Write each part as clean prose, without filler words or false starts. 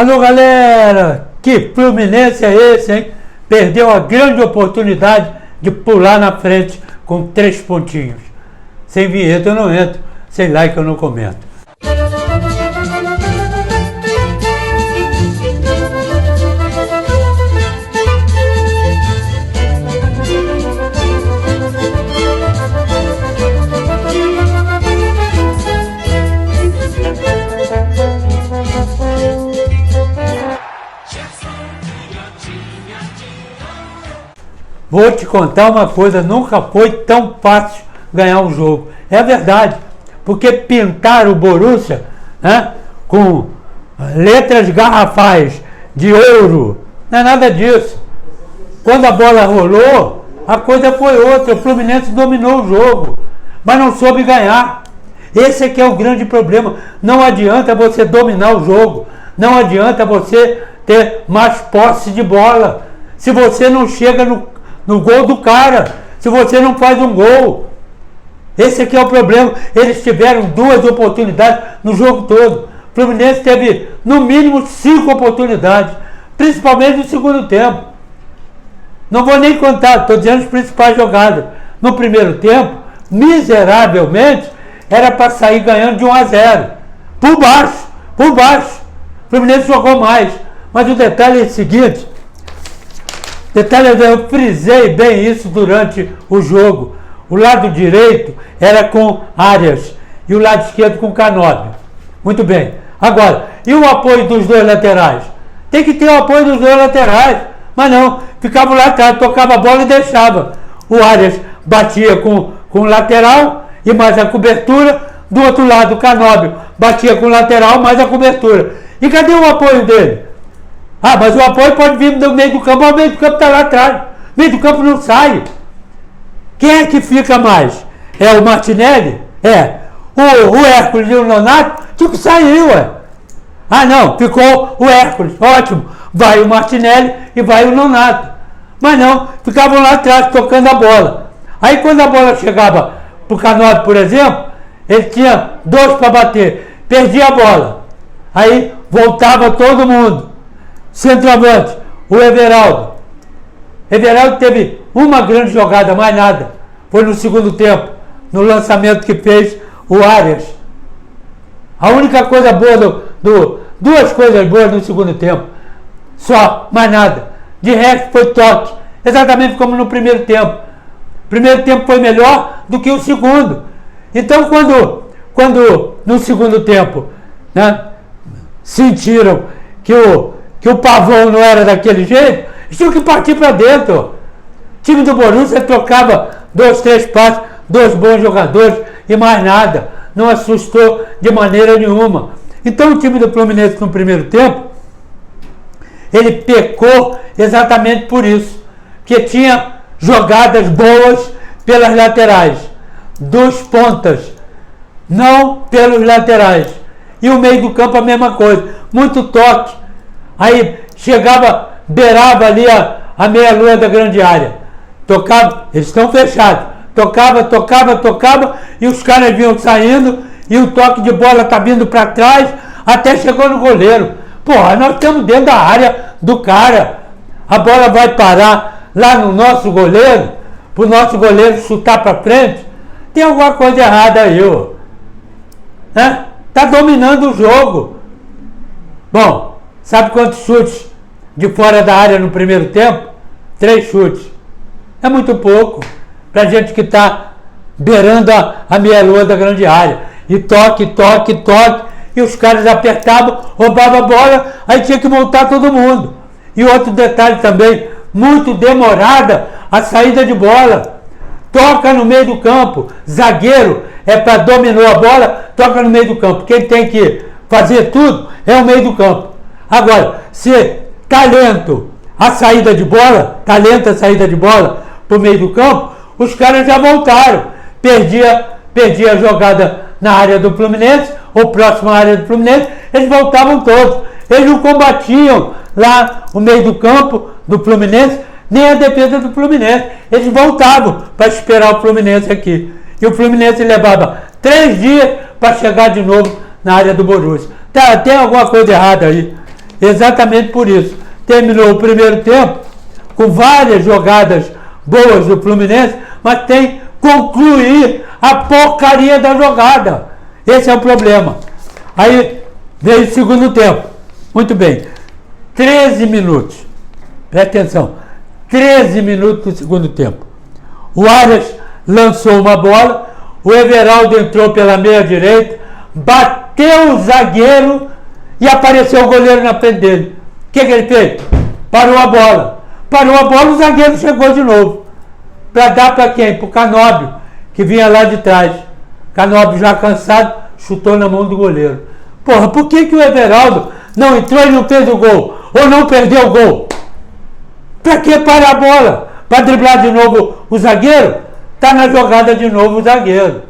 Alô, galera! Que Fluminense é esse, hein? Perdeu a grande oportunidade de pular na frente com 3 pontinhos. Sem vinheta eu não entro, sem like eu não comento. Vou te contar uma coisa, nunca foi tão fácil ganhar um jogo. É verdade, porque pintaram o Borussia, né, com letras garrafais de ouro. Não é nada disso. Quando a bola rolou, a coisa foi outra. O Fluminense dominou o jogo, mas não soube ganhar. Esse aqui é o grande problema. Não adianta você dominar o jogo. Não adianta você ter mais posse de bola se você não chega no gol do cara, se você não faz um gol. Esse aqui é o problema. Eles tiveram 2 oportunidades no jogo todo. O Fluminense teve no mínimo 5 oportunidades, principalmente no segundo tempo. Não vou nem contar, estou dizendo as principais jogadas. No primeiro tempo, miseravelmente, era para sair ganhando de 1-0. Por baixo. O Fluminense jogou mais. Mas o detalhe é o seguinte, eu frisei bem isso durante o jogo. O lado direito era com Arias e o lado esquerdo com Canóbio. Muito bem. Agora, e o apoio dos 2 laterais? Tem que ter o apoio dos 2 laterais. Mas não, ficava lá atrás, tocava a bola e deixava. O Arias batia com o lateral e mais a cobertura. Do outro lado, o Canóbio batia com o lateral mais a cobertura. E cadê o apoio dele? Ah, mas o apoio pode vir do meio do campo, mas o meio do campo está lá atrás. O meio do campo não sai. Quem é que fica mais? É o Martinelli? É. O Hércules e o Nonato? Tinha que sair, ué. Ah, não, ficou o Hércules. Ótimo. Vai o Martinelli e vai o Nonato. Mas não, ficavam lá atrás tocando a bola. Aí quando a bola chegava para o Canóbio, por exemplo, ele tinha 2 para bater. Perdia a bola. Aí voltava todo mundo. Centroavante, o Everaldo. Everaldo teve uma grande jogada, mais nada. Foi no segundo tempo, no lançamento que fez o Arias. A única coisa boa 2 coisas boas no segundo tempo. Só, mais nada. De resto foi toque. Exatamente como no primeiro tempo. O primeiro tempo foi melhor do que o segundo. Então quando no segundo tempo, né, sentiram que o Pavão não era daquele jeito, eles tinham que partir para dentro. O time do Borussia trocava 2, 3 passes, 2 bons jogadores e mais nada. Não assustou de maneira nenhuma. Então o time do Fluminense no primeiro tempo, ele pecou exatamente por isso. Que tinha jogadas boas pelas laterais, dos pontas, não pelos laterais. E o meio do campo a mesma coisa. Muito toque. Aí chegava, beirava ali a meia-lua da grande área. Tocava, eles estão fechados. Tocava, e os caras vinham saindo, e o toque de bola tá vindo para trás, até chegou no goleiro. Porra, nós estamos dentro da área do cara. A bola vai parar lá no nosso goleiro, pro nosso goleiro chutar para frente. Tem alguma coisa errada aí, ó. Né? Tá dominando o jogo. Bom, sabe quantos chutes de fora da área no primeiro tempo? 3 chutes. É muito pouco pra gente que está beirando a meia-lua da grande área. E toque. E os caras apertavam, roubavam a bola, aí tinha que voltar todo mundo. E outro detalhe também, muito demorada a saída de bola. Toca no meio do campo. Zagueiro é para dominar a bola, toca no meio do campo. Quem tem que fazer tudo é o meio do campo. Agora, se talento a saída de bola para o meio do campo, os caras já voltaram. Perdia a jogada na área do Fluminense, ou próxima à área do Fluminense, eles voltavam todos. Eles não combatiam lá o meio do campo do Fluminense, nem a defesa do Fluminense. Eles voltavam para esperar o Fluminense aqui. E o Fluminense levava 3 dias para chegar de novo na área do Borussia. Tem alguma coisa errada aí. exatamente por isso. Terminou o primeiro tempo com várias jogadas boas do Fluminense, mas tem que concluir a porcaria da jogada. Esse é o problema. Aí veio o segundo tempo. Muito bem. 13 minutos. Presta atenção. 13 minutos do segundo tempo. O Arias lançou uma bola, o Everaldo entrou pela meia direita, bateu o zagueiro e apareceu o goleiro na frente dele. O que ele fez? Parou a bola. Parou a bola, o zagueiro chegou de novo. Para dar para quem? Para o Canóbio, que vinha lá de trás. Canóbio já cansado, chutou na mão do goleiro. Porra, por que o Everaldo não entrou e não fez o gol? Ou não perdeu o gol? Para que parar a bola? Para driblar de novo o zagueiro? Está na jogada de novo o zagueiro.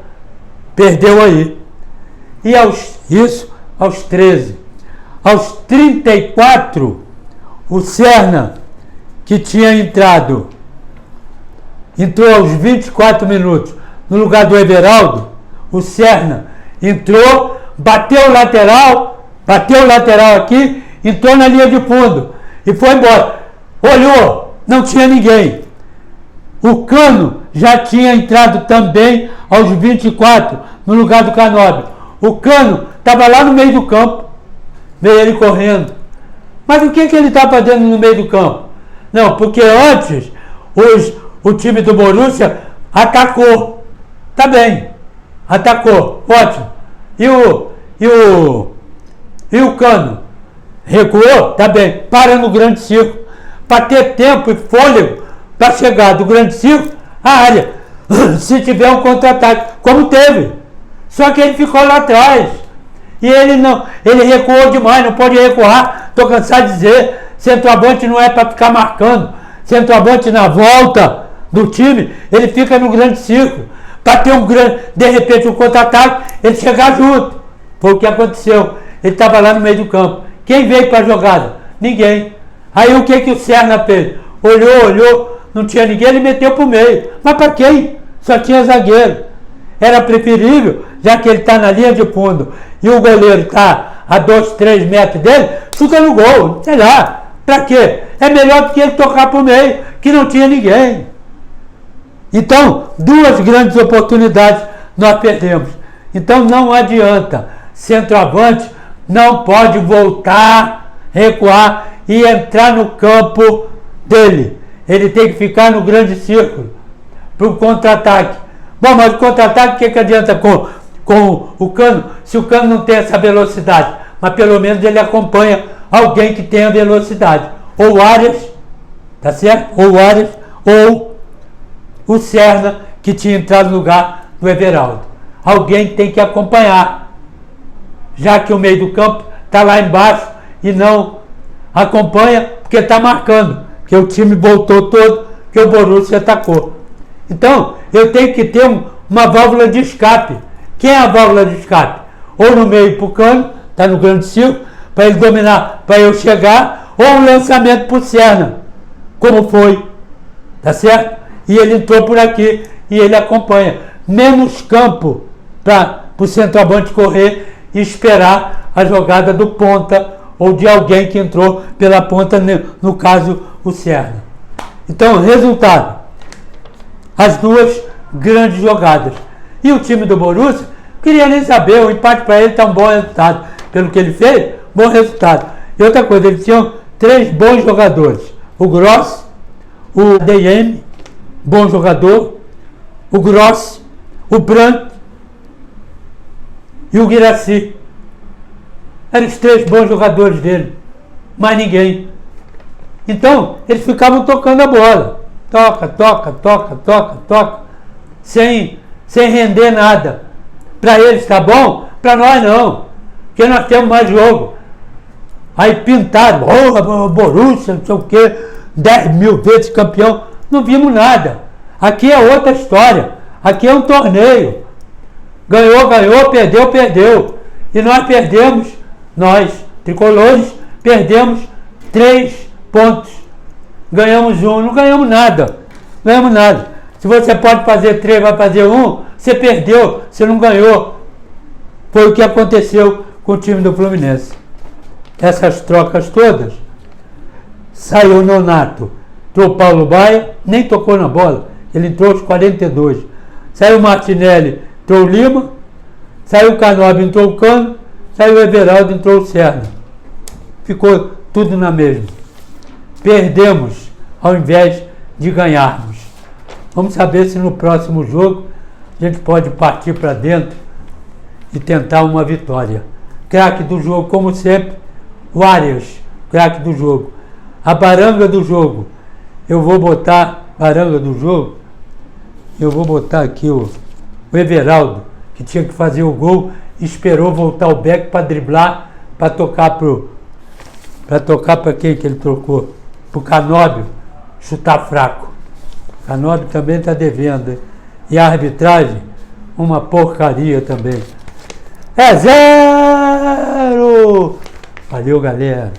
Perdeu aí. E aos 13. Aos 34, o Serna, que tinha entrou aos 24 minutos no lugar do Everaldo. O Serna entrou, bateu o lateral aqui, entrou na linha de fundo e foi embora. Olhou, não tinha ninguém. O Cano já tinha entrado também aos 24 no lugar do Canóbio. O Cano estava lá no meio do campo, veio ele correndo. Mas o que ele está fazendo no meio do campo? Não, porque antes o time do Borussia atacou. Tá bem, atacou, ótimo. E o Cano recuou, tá bem, para no grande círculo, para ter tempo e fôlego para chegar do grande círculo à área, se tiver um contra-ataque, como teve. Só que ele ficou lá atrás. E ele recuou demais, não pode recuar. Estou cansado de dizer, centroavante não é para ficar marcando. Centroavante na volta do time, ele fica no grande círculo. Para ter de repente um contra-ataque, ele chegar junto. Foi o que aconteceu. Ele estava lá no meio do campo. Quem veio para a jogada? Ninguém. Aí o que o Serna fez? Olhou, não tinha ninguém, ele meteu para o meio. Mas para quem? Só tinha zagueiro. Era preferível, já que ele está na linha de fundo e o goleiro está a 2, 3 metros dele, chuta no gol, sei lá. Para quê? É melhor do que ele tocar para o meio, que não tinha ninguém. Então, 2 grandes oportunidades nós perdemos. Então não adianta. Centroavante não pode voltar, recuar e entrar no campo dele. Ele tem que ficar no grande círculo para o contra-ataque. Bom, mas o contra-ataque, o que adianta com o Cano, se o Cano não tem essa velocidade? Mas pelo menos ele acompanha alguém que tenha velocidade. Ou o Arias, tá certo? Ou o Arias, ou o Serna, que tinha entrado no lugar do Everaldo. Alguém tem que acompanhar, já que o meio do campo está lá embaixo e não acompanha, porque está marcando, que o time voltou todo, que o Borussia atacou. Então, eu tenho que ter uma válvula de escape. Quem é a válvula de escape? Ou no meio para o Cano, está no grande círculo, para ele dominar, para eu chegar, ou um lançamento para o Serna, como foi, tá certo? E ele entrou por aqui e ele acompanha. Menos campo para o centroavante correr e esperar a jogada do ponta ou de alguém que entrou pela ponta, no caso o Serna. Então, resultado: as 2 grandes jogadas. E o time do Borussia, queria nem saber, o empate para ele está um bom resultado. Pelo que ele fez, bom resultado. E outra coisa, eles tinham 3 bons jogadores. O Gross, o DM, bom jogador, o Gross, o Brandt e o Guirassy. Eram os 3 bons jogadores dele. Mais ninguém. Então, eles ficavam tocando a bola. Toca, sem render nada. Para eles tá bom, para nós não, porque nós temos mais jogo. Aí pintaram, Borussia, não sei o que, 10 mil vezes campeão, não vimos nada. Aqui é outra história, aqui é um torneio. Ganhou, perdeu. E nós perdemos, nós, tricolores, perdemos 3 pontos. Ganhamos 1, não ganhamos nada. Se você pode fazer 3, vai fazer 1, você perdeu, você não ganhou. Foi o que aconteceu com o time do Fluminense. essas trocas todas, saiu o Nonato, entrou o Paulo Baia, nem tocou na bola, ele entrou aos 42. Saiu o Martinelli, entrou o Lima, saiu o Canóbio, entrou o Cano, saiu o Everaldo, entrou o Serna. Ficou tudo na mesma. Perdemos ao invés de ganharmos. Vamos saber se no próximo jogo a gente pode partir para dentro e tentar uma vitória. Craque do jogo, como sempre, o Arias, craque do jogo. A baranga do jogo, eu vou botar, eu vou botar aqui o Everaldo, que tinha que fazer o gol, esperou voltar o Beck para driblar, para tocar para quem que ele trocou? Para o Canóbio, chutar fraco. O Canóbio também está devendo. E a arbitragem, uma porcaria também. É 0! Valeu, galera.